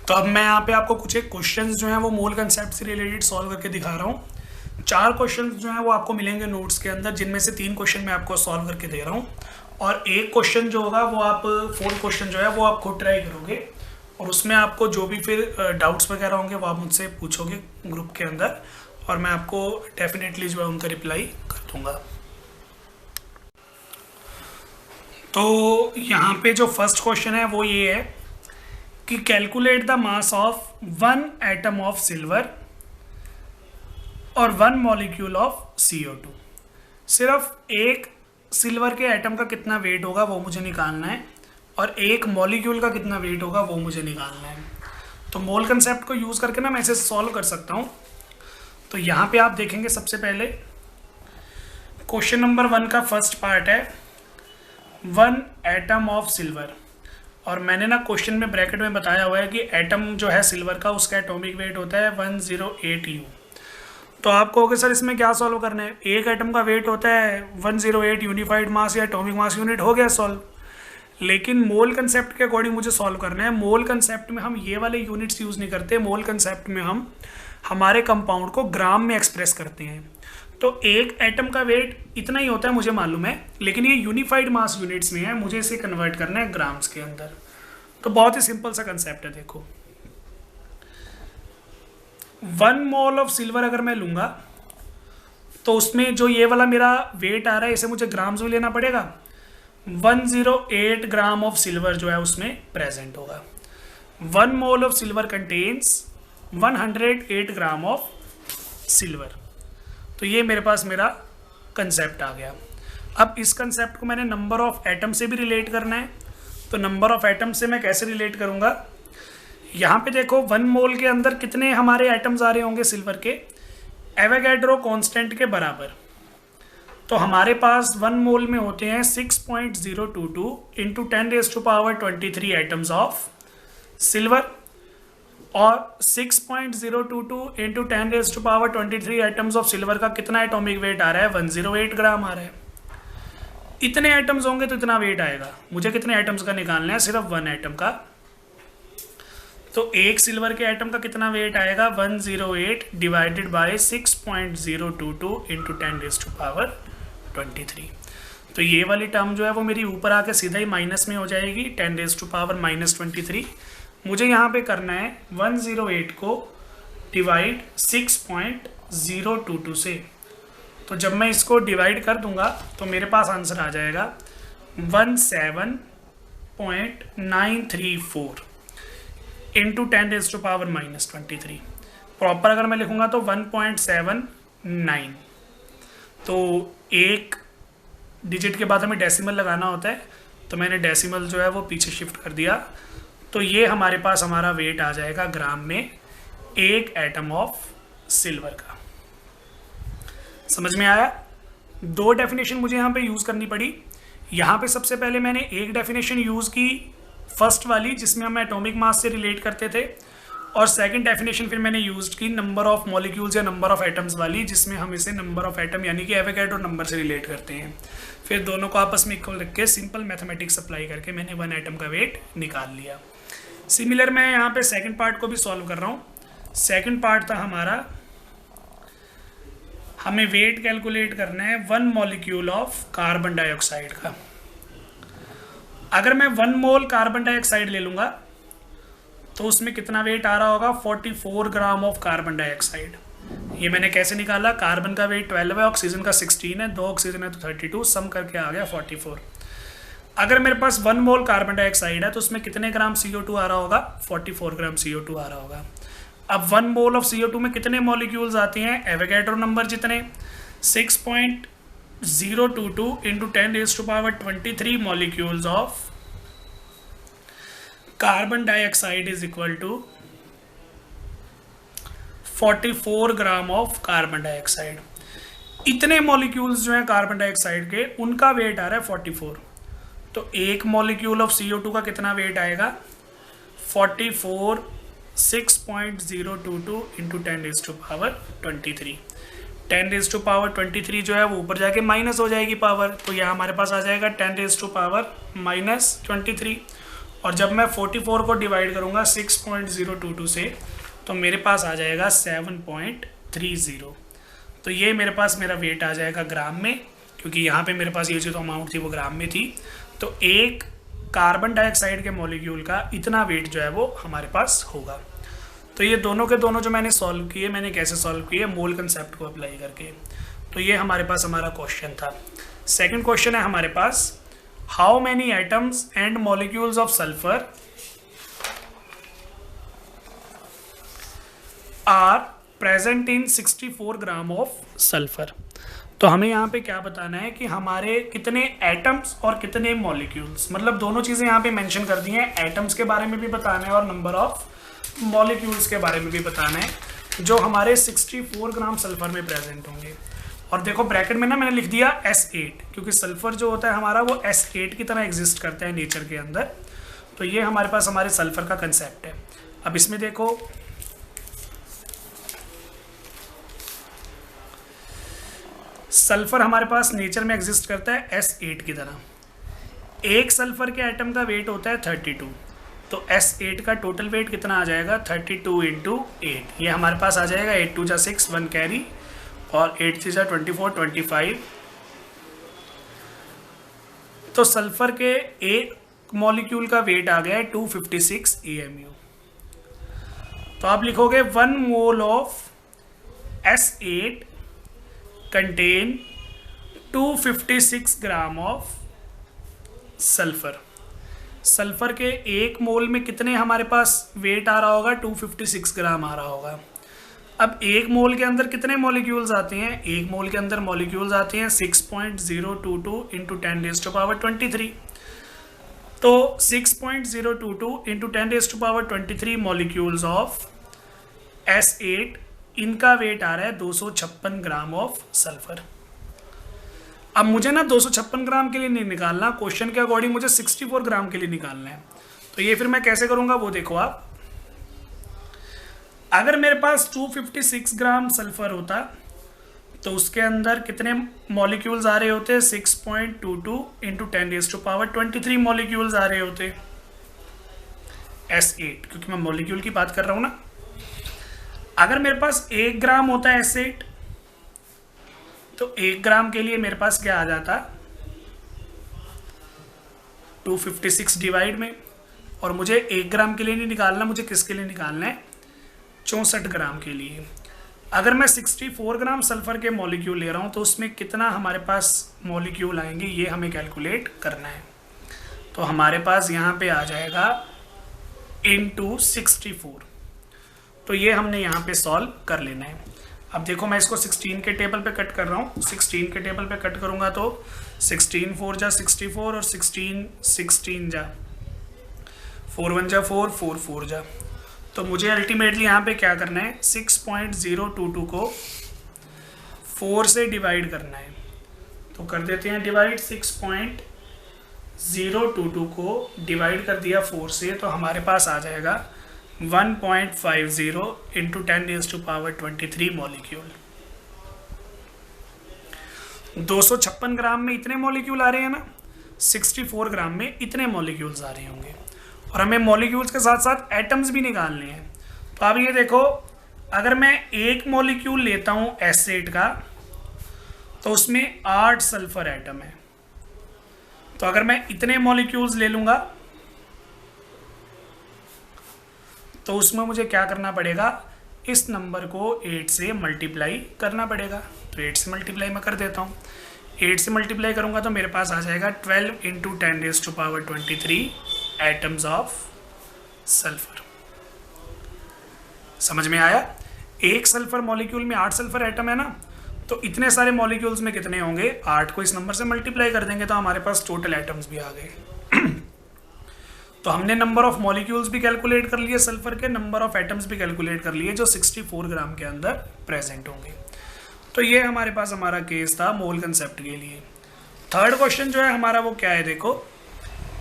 तो अब मैं यहाँ पे आपको कुछ एक क्वेश्चंस जो हैं वो मोल कंसेप्ट से रिलेटेड सॉल्व करके दिखा रहा हूँ। 4 क्वेश्चंस जो हैं वो आपको मिलेंगे नोट्स के अंदर, जिनमें से 3 क्वेश्चन मैं आपको सॉल्व करके दे रहा हूँ और एक क्वेश्चन जो होगा वो आप 4 क्वेश्चन जो है वो आप खुद ट्राई करोगे और उसमें आपको जो भी फिर डाउट्स वगैरह होंगे वो आप मुझसे पूछोगे ग्रुप के अंदर और मैं आपको डेफिनेटली जो है उनका रिप्लाई कर दूँगा। तो यहाँ पे जो फर्स्ट क्वेश्चन है वो ये है कि calculate the mass of 1 atom of silver और 1 मॉलिक्यूल ऑफ CO2। सिर्फ एक सिल्वर के एटम का कितना वेट होगा वो मुझे निकालना है और एक मॉलिक्यूल का कितना वेट होगा वो मुझे निकालना है। तो मोल कंसेप्ट को यूज़ करके ना मैं इसे सॉल्व कर सकता हूँ। तो यहाँ पे आप देखेंगे सबसे पहले क्वेश्चन नंबर 1 का फर्स्ट पार्ट है 1 एटम ऑफ सिल्वर और मैंने ना क्वेश्चन में ब्रैकेट में बताया हुआ है कि एटम जो है सिल्वर का उसका एटॉमिक वेट होता है 108 U। तो आप कहोगे सर इसमें क्या सॉल्व करना है, एक एटम का वेट होता है 108 यूनिफाइड मास या एटॉमिक मास यूनिट, हो गया सॉल्व। लेकिन मोल कंसेप्ट के अकॉर्डिंग मुझे सॉल्व करना है। मोल कंसेप्ट में हम ये वाले यूनिट्स यूज़ नहीं करते, मोल कंसेप्ट में हम हमारे कंपाउंड को ग्राम में एक्सप्रेस करते हैं। तो एक एटम का वेट इतना ही होता है मुझे मालूम है, लेकिन ये यूनिफाइड मास यूनिट्स में है, मुझे इसे कन्वर्ट करना है ग्राम्स के अंदर। तो बहुत ही सिंपल सा कंसेप्ट है। देखो 1 मोल ऑफ सिल्वर अगर मैं लूँगा तो उसमें जो ये वाला मेरा वेट आ रहा है इसे मुझे ग्राम्स में लेना पड़ेगा। 108 ग्राम ऑफ सिल्वर जो है उसमें प्रेजेंट होगा। 1 mole of silver contains 108 gram of silver. तो ये मेरे पास मेरा कंसेप्ट आ गया। अब इस कंसेप्ट को मैंने नंबर ऑफ एटम से भी रिलेट करना है। तो नंबर ऑफ एटम से मैं कैसे रिलेट करूँगा, यहाँ पे देखो 1 मोल के अंदर कितने हमारे एटम्स आ रहे होंगे सिल्वर के, एवोगैड्रो कांस्टेंट के बराबर। तो हमारे पास 1 मोल में होते हैं 6.022 इंटू 10⁻23 एटम्स ऑफ सिल्वर और 6.022 इंटू 10⁻23 एटम्स ऑफ सिल्वर का कितना एटॉमिक वेट आ रहा है, 108 ग्राम आ रहा है। इतने एटम्स होंगे तो इतना वेट आएगा। मुझे कितने एटम्स का निकालना है, सिर्फ 1 एटम का। तो एक सिल्वर के एटम का कितना वेट आएगा, 108 डिवाइडेड बाय 6.022 इंटू 10⁻23। तो ये वाली टर्म जो है वो मेरी ऊपर आके सीधा ही माइनस में हो जाएगी, 10⁻⁻23। मुझे यहाँ पे करना है 108 को डिवाइड 6.022 से। तो जब मैं इसको डिवाइड कर दूंगा तो मेरे पास आंसर आ जाएगा 17.934 इंटू 10⁻⁻23। प्रॉपर अगर मैं लिखूंगा तो 1.79। तो एक डिजिट के बाद हमें डेसिमल लगाना होता है, तो मैंने डेसिमल जो है वो पीछे शिफ्ट कर दिया। तो ये हमारे पास हमारा वेट आ जाएगा ग्राम में एक एटम ऑफ सिल्वर का। समझ में आया? 2 डेफिनेशन मुझे यहाँ पे यूज़ करनी पड़ी। यहाँ पे सबसे पहले मैंने एक डेफिनेशन यूज़ की, फर्स्ट वाली, जिसमें हम एटॉमिक मास से रिलेट करते थे, और सेकंड डेफिनेशन फिर मैंने यूज़ की नंबर ऑफ मॉलिक्यूल्स या नंबर ऑफ एटम्स वाली, जिसमें हम इसे नंबर ऑफ एटम यानी कि एवोगैड्रो नंबर से रिलेट करते हैं। फिर दोनों को आपस में इक्वल रख के सिंपल मैथमेटिक्स अप्लाई करके मैंने 1 एटम का वेट निकाल लिया। सिमिलर मैं यहाँ पे सेकंड पार्ट को भी सॉल्व कर रहा हूँ। सेकंड पार्ट था हमारा, हमें वेट कैलकुलेट करना है 1 मॉलिक्यूल ऑफ कार्बन डाइऑक्साइड का। अगर मैं 1 मोल कार्बन डाइऑक्साइड ले लूँगा तो उसमें कितना वेट आ रहा होगा, 44 ग्राम ऑफ कार्बन डाइऑक्साइड। ये मैंने कैसे निकाला, कार्बन का वेट 12 है, ऑक्सीजन का 16 है, 2 ऑक्सीजन है तो 32, सम करके आ गया 44। अगर मेरे पास 1 मोल कार्बन डाइऑक्साइड है तो उसमें कितने ग्राम CO2 आ रहा होगा, 44 ग्राम CO2 आ रहा होगा। अब 1 मोल ऑफ CO2 में कितने मॉलिक्यूल्स आते हैं, एवोगैड्रो नंबर जितने, 6.022 into 10⁻23 molecules of carbon dioxide is equal to 44 gram of carbon dioxide. इतने मॉलिक्यूल्स जो हैं कार्बन डाइऑक्साइड के, उनका वेट आ रहा है 44। तो एक मॉलिक्यूल ऑफ CO2 का कितना वेट आएगा, 44 6.022 इंटू 10⁻23। 10⁻23 जो है वो ऊपर जाके माइनस हो जाएगी पावर, तो यहाँ हमारे पास आ जाएगा 10⁻⁻23 और जब मैं 44 को डिवाइड करूँगा 6.022 से तो मेरे पास आ जाएगा 7.30। तो ये मेरे पास मेरा वेट आ जाएगा ग्राम में, क्योंकि यहाँ पे मेरे पास ये जो अमाउंट थी वो ग्राम में थी। तो एक कार्बन डाइऑक्साइड के मॉलिक्यूल का इतना वेट जो है वो हमारे पास होगा। तो ये दोनों के दोनों जो मैंने सॉल्व किए, मैंने कैसे सॉल्व किए, मोल कंसेप्ट को अप्लाई करके। तो ये हमारे पास हमारा क्वेश्चन था। सेकंड क्वेश्चन है हमारे पास, how many atoms and molecules of sulphur are present in 64 gram of sulphur. तो हमें यहाँ पे क्या बताना है कि हमारे कितने एटम्स और कितने मॉलिक्यूल्स, मतलब दोनों चीज़ें यहाँ पे मेंशन कर दी हैं। एटम्स के बारे में भी बताना है और नंबर ऑफ मॉलिक्यूल्स के बारे में भी बताना है जो हमारे 64 ग्राम सल्फर में प्रेजेंट होंगे। और देखो ब्रैकेट में ना मैंने लिख दिया S8, क्योंकि सल्फर जो होता है हमारा वो S8 की तरह एग्जिस्ट करता है नेचर के अंदर। तो ये हमारे पास हमारे सल्फर का कंसेप्ट है। अब इसमें देखो सल्फर हमारे पास नेचर में एग्जिस्ट करता है S8 की तरह। एक सल्फर के एटम का वेट होता है 32, तो S8 का टोटल वेट कितना आ जाएगा 32 × 8। ये हमारे पास आ जाएगा 8 2 जा 6 1 कैरी और 8 3 जा 24 25। तो सल्फर के एक मॉलिक्यूल का वेट आ गया है 256 AMU। तो आप लिखोगे 1 mole of S8 contain 256 gram of sulphur. Sulphur के एक मोल में कितने हमारे पास वेट आ रहा होगा, 256 ग्राम आ रहा होगा। अब एक मोल के अंदर कितने मॉलिक्यूल्स आते हैं, एक मोल के अंदर मॉलिक्यूल्स आते हैं 6.022 × 10⁻23। तो 6.022 × 10⁻23 मॉलिक्यूल्स ऑफ S8, इनका वेट आ रहा है 256 ग्राम ऑफ सल्फर। अब मुझे ना 256 ग्राम के लिए नहीं निकालना, क्वेश्चन के अकॉर्डिंग मुझे 64 ग्राम के लिए निकालना है। तो ये फिर मैं कैसे करूँगा वो देखो आप। अगर मेरे पास 256 ग्राम सल्फर होता तो उसके अंदर कितने मॉलिक्यूल्स आ रहे होते, 6.22 × 10⁻23 मॉलिक्यूल्स आ रहे होते S8, क्योंकि मैं मॉलिक्यूल की बात कर रहा हूँ ना। अगर मेरे पास 1 ग्राम होता है S8 तो 1 ग्राम के लिए मेरे पास क्या आ जाता 256 डिवाइड में, और मुझे 1 ग्राम के लिए नहीं निकालना, मुझे किसके लिए निकालना है 64 ग्राम के लिए। अगर मैं 64 ग्राम सल्फर के मॉलिक्यूल ले रहा हूँ तो उसमें कितना हमारे पास मॉलिक्यूल आएंगे ये हमें कैलकुलेट करना है। तो हमारे पास यहाँ पे आ जाएगा × 64। तो ये हमने यहाँ पे सॉल्व कर लेना है। अब देखो मैं इसको 16 के टेबल पे कट कर रहा हूँ। 16 के टेबल पे कट करूँगा तो 16 4 जा 64 और 16 16 जा 4 1 जा 4 4 4 जा। तो मुझे अल्टीमेटली यहाँ पे क्या करना है, 6.022 को 4 से डिवाइड करना है। तो कर देते हैं डिवाइड, 6.022 को डिवाइड कर दिया 4 से, तो हमारे पास आ जाएगा 1.50 × 10⁻23 मॉलिक्यूल। 256 ग्राम में इतने मॉलिक्यूल आ रहे हैं ना, 64 ग्राम में इतने मॉलिक्यूल्स आ रहे होंगे। और हमें मॉलिक्यूल्स के साथ साथ एटम्स भी निकालने हैं। तो अब ये देखो, अगर मैं एक मॉलिक्यूल लेता हूँ S8 का तो उसमें 8 सल्फर एटम है। तो अगर मैं इतने मॉलिक्यूल्स ले लूँगा तो उसमें मुझे क्या करना पड़ेगा, इस नंबर को 8 से मल्टीप्लाई करना पड़ेगा। तो 8 से मल्टीप्लाई मैं कर देता हूँ। 8 से मल्टीप्लाई करूँगा तो मेरे पास आ जाएगा 12 × 10⁻23 एटम्स ऑफ सल्फर। समझ में आया? एक सल्फर मॉलिक्यूल में 8 सल्फर एटम है ना, तो इतने सारे मॉलिक्यूल्स में कितने होंगे, 8 को इस नंबर से मल्टीप्लाई कर देंगे तो हमारे पास टोटल एटम्स भी आ गए। तो हमने नंबर ऑफ मॉलिक्यूल्स भी कैलकुलेट कर लिए सल्फर के, नंबर ऑफ एटम्स भी कैलकुलेट कर लिए जो 64 ग्राम के अंदर प्रेजेंट होंगे। तो ये हमारे पास हमारा केस था मोल कंसेप्ट के लिए। थर्ड क्वेश्चन जो है हमारा वो क्या है, देखो,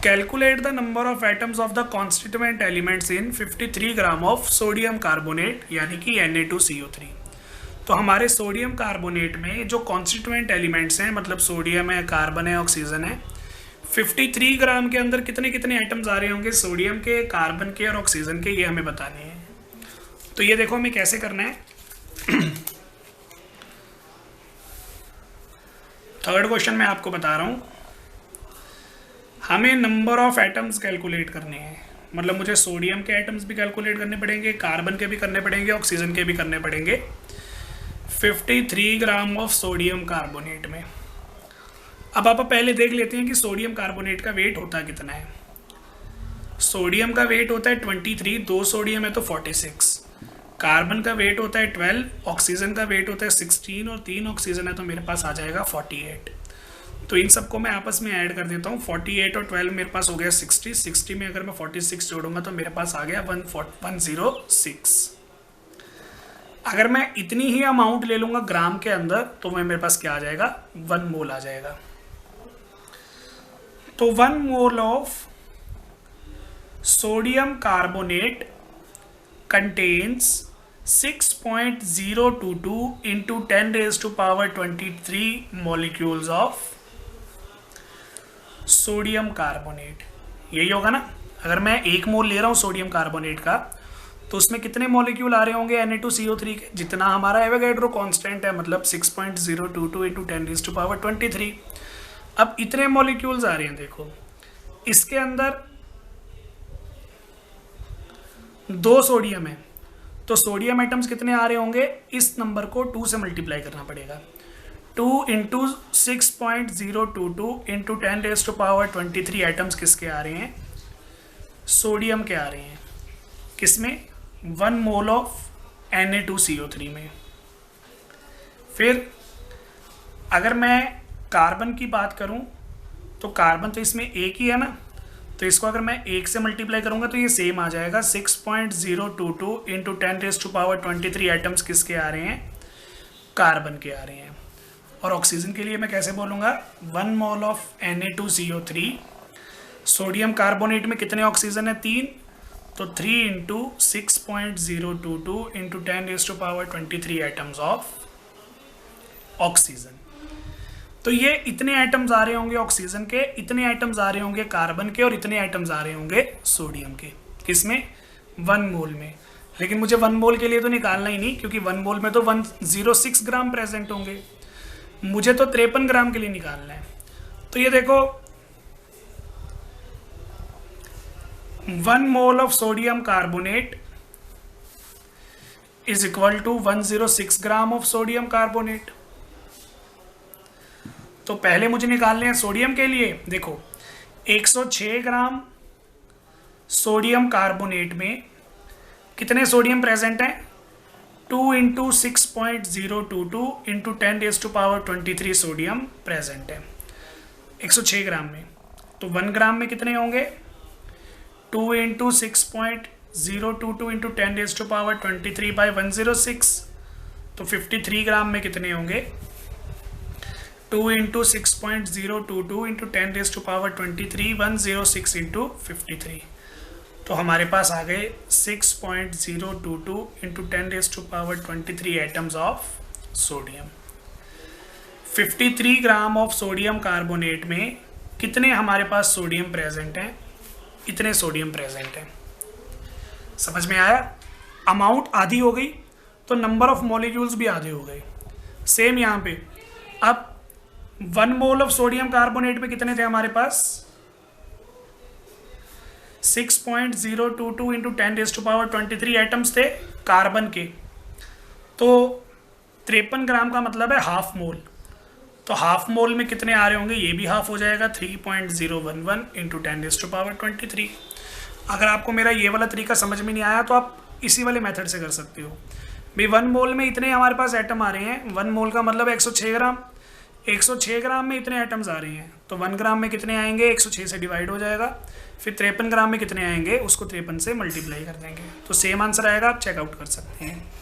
calculate the number of atoms of the constituent elements in 53 gram of sodium carbonate यानी कि Na2CO3। तो हमारे सोडियम कार्बोनेट में जो कॉन्स्टिट्यूएंट एलिमेंट्स हैं, मतलब सोडियम है, कार्बन है, ऑक्सीजन है, 53 ग्राम के अंदर कितने कितने आइटम्स आ रहे होंगे सोडियम के, कार्बन के और ऑक्सीजन के, ये हमें बताने हैं। तो ये देखो हमें कैसे करना है। थर्ड क्वेश्चन मैं आपको बता रहा हूँ, हमें नंबर ऑफ एटम्स कैलकुलेट करने हैं। मतलब मुझे सोडियम के एटम्स भी कैलकुलेट करने पड़ेंगे, कार्बन के भी करने पड़ेंगे, ऑक्सीजन के भी करने पड़ेंगे। 53 ग्राम ऑफ सोडियम कार्बोनेट में। अब आप पहले देख लेते हैं कि सोडियम कार्बोनेट का वेट होता कितना है। सोडियम का वेट होता है 23, 2 सोडियम है तो 46, कार्बन का वेट होता है 12, ऑक्सीजन का वेट होता है 16 और 3 ऑक्सीजन है तो मेरे पास आ जाएगा 48। तो इन सबको मैं आपस में ऐड कर देता हूँ। 48 और 12 मेरे पास हो गया 60, 60 में अगर मैं 46 जोड़ूंगा तो मेरे पास आ गया 106। अगर मैं इतनी ही अमाउंट ले लूँगा ग्राम के अंदर तो मेरे पास क्या आ जाएगा, 1 मोल आ जाएगा। तो 1 mole of sodium carbonate contains 6.022 into 10⁻23 molecules of sodium carbonate. यही होगा ना। अगर मैं 1 मोल ले रहा हूँ सोडियम कार्बोनेट का तो उसमें कितने मॉलिक्यूल आ रहे होंगे Na2CO3 के, जितना हमारा एवोगैड्रो कांस्टेंट है, मतलब 6.022 into 10⁻23। अब इतने मॉलिक्यूल्स आ रहे हैं। देखो इसके अंदर 2 सोडियम है तो सोडियम एटम्स कितने आ रहे होंगे, इस नंबर को 2 से मल्टीप्लाई करना पड़ेगा। 2 into 6.022 into 10⁻23 एटम्स किसके आ रहे हैं, सोडियम के आ रहे हैं। किसमें, 1 मोल ऑफ Na2CO3 में। फिर अगर मैं कार्बन की बात करूं तो कार्बन तो इसमें एक ही है ना, तो इसको अगर मैं 1 से मल्टीप्लाई करूंगा तो ये सेम आ जाएगा। 6.022 into 10⁻23 एटम्स किसके आ रहे हैं, कार्बन के आ रहे हैं। और ऑक्सीजन के लिए मैं कैसे बोलूँगा, 1 mole of Na2CO3। Sodium carbonate में कितने ऑक्सीजन है, 3, तो 3 into 6.022 into 10⁻23 atoms of oxygen. तो ये इतने आइटम्स आ रहे होंगे ऑक्सीजन के, इतने आइटम्स आ रहे होंगे कार्बन के और इतने आइटम्स आ रहे होंगे सोडियम के। किसमें, 1 मोल में। लेकिन मुझे 1 मोल के लिए तो निकालना ही नहीं, क्योंकि 1 मोल में तो 106 ग्राम प्रेजेंट होंगे, मुझे तो 53 ग्राम के लिए निकालना है। तो ये देखो 1 mole of sodium carbonate is equal to 106 gram of sodium carbonate. तो पहले मुझे निकालने हैं सोडियम के लिए। देखो 106 ग्राम सोडियम कार्बोनेट में कितने सोडियम प्रेजेंट हैं, 2 into 6.022 into 10⁻23 सोडियम प्रेजेंट है 106 ग्राम में। तो 1 ग्राम में कितने होंगे, 2 into 6.022 into 10⁻23 by 106। तो 53 ग्राम में कितने होंगे, 2 into 6.022 into 10⁻23 106 into 53। तो हमारे पास आ गए 6.022 into 10⁻23 atoms of sodium. 53 gram of sodium carbonate में कितने हमारे पास सोडियम प्रेजेंट हैं, इतने सोडियम प्रेजेंट हैं। समझ में आया। अमाउंट आधी हो गई तो नंबर ऑफ मॉलिक्यूल्स भी आधे हो गए। सेम यहाँ पे अब 1 मोल ऑफ सोडियम कार्बोनेट में कितने थे हमारे पास, 6.022 into 10⁻23 एटम्स थे कार्बन के। तो 53 ग्राम का मतलब है हाफ मोल। तो हाफ मोल में कितने आ रहे होंगे, ये भी हाफ हो जाएगा, 3.011 into 10⁻23। अगर आपको मेरा ये वाला तरीका समझ में नहीं आया तो आप इसी वाले मेथड से कर सकते हो। भाई 1 मोल में इतने हमारे पास एटम आ रहे हैं, 1 मोल का मतलब 106 ग्राम, 106 ग्राम में इतने एटम्स आ रहे हैं, तो 1 ग्राम में कितने आएंगे, 106 से डिवाइड हो जाएगा। फिर 53 ग्राम में कितने आएंगे, उसको 53 से मल्टीप्लाई कर देंगे, तो सेम आंसर आएगा। आप चेकआउट कर सकते हैं।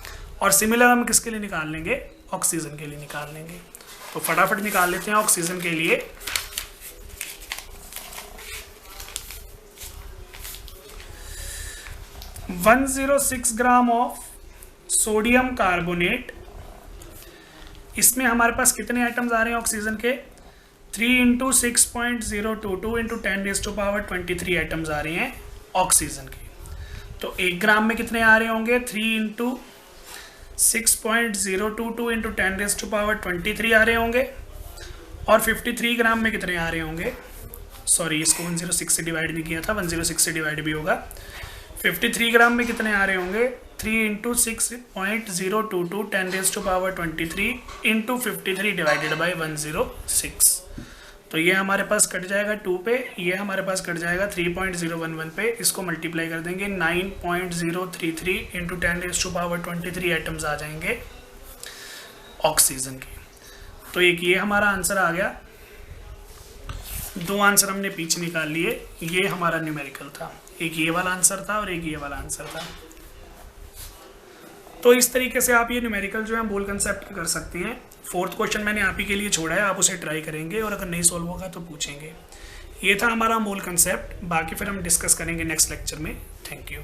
और सिमिलर हम किसके लिए निकाल लेंगे, ऑक्सीजन के लिए निकाल लेंगे। तो फटाफट निकाल लेते हैं ऑक्सीजन के लिए। (106 ग्राम ऑफ सोडियम कार्बोनेट, इसमें हमारे पास कितने आइटम्स आ रहे हैं ऑक्सीजन के, 3 इंटू 6.022 इंटू 10⁻23 एटम्स आ रही हैं ऑक्सीजन की। तो 1 ग्राम में कितने आ रहे होंगे? 3 इंटू 6.022 इंटू 10⁻23 आ रहे होंगे। और 53 ग्राम में कितने आ रहे होंगे? सॉरी, इसको 106 से डिवाइड नहीं किया था, 106 से डिवाइड भी होगा। 53 ग्राम में कितने आ रहे होंगे? 3 इंटू 6.022 10⁻23 इंटू 53 डिवाइडेड बाई 106। तो ये हमारे पास कट जाएगा 2 पे, ये हमारे पास कट जाएगा 3.011 पे। इसको मल्टीप्लाई कर देंगे 9.033 इंटू 10⁻23 एटम्स आ जाएंगे ऑक्सीजन के। तो एक ये हमारा आंसर आ गया। 2 आंसर हमने पीछे निकाल लिए। ये हमारा न्यूमेरिकल था, एक ये वाला आंसर था और एक ये वाला आंसर था। तो इस तरीके से आप ये न्यूमेरिकल जो है मोल कंसेप्ट कर सकते हैं। 4th क्वेश्चन मैंने आप ही के लिए छोड़ा है, आप उसे ट्राई करेंगे और अगर नहीं सॉल्व होगा तो पूछेंगे। ये था हमारा मोल कंसेप्ट, बाकी फिर हम डिस्कस करेंगे नेक्स्ट लेक्चर में। Thank you.